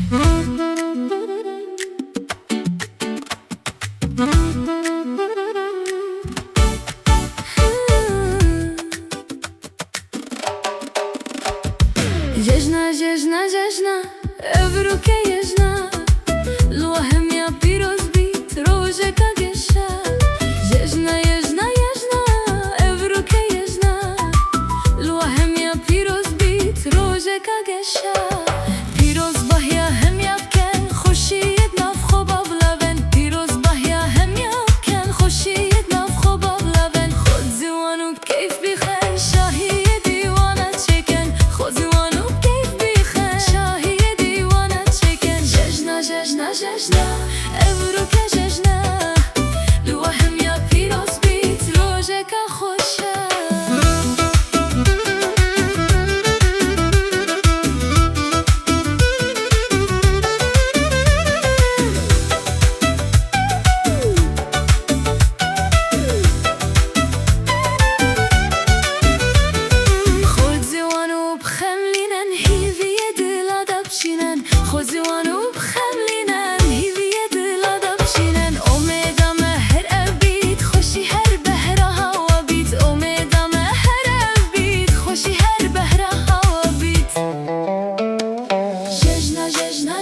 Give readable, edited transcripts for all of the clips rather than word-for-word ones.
جشنا جشنا جشنا ابروك يجنا الوهم يا بيروز بيت روجك قشا جشنا يجنا يجنا ابروك يجنا الوهم يا بيروز بيت روجك قشا بيروز بهيا هم يبكن خوشيتنا في خوبا بلبن بيروز بهيا هم يبكن خوشيتنا في خوبا بلبن خود زوانو كيف بخير شاهدي وانا تشكن خود زوانو جشنا جشنا ابروك جشنا الوهم يا بيروز بيت روجك خوشا خود زوانو بخملينن هي في يد الادب شينن خود زوانو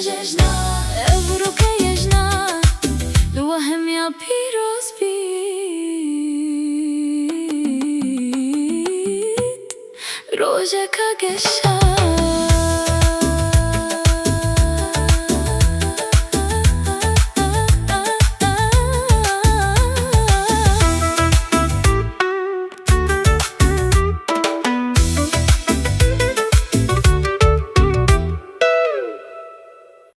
جشنا ابروك يجنا الوهم يا بيروز بيت روجك قشا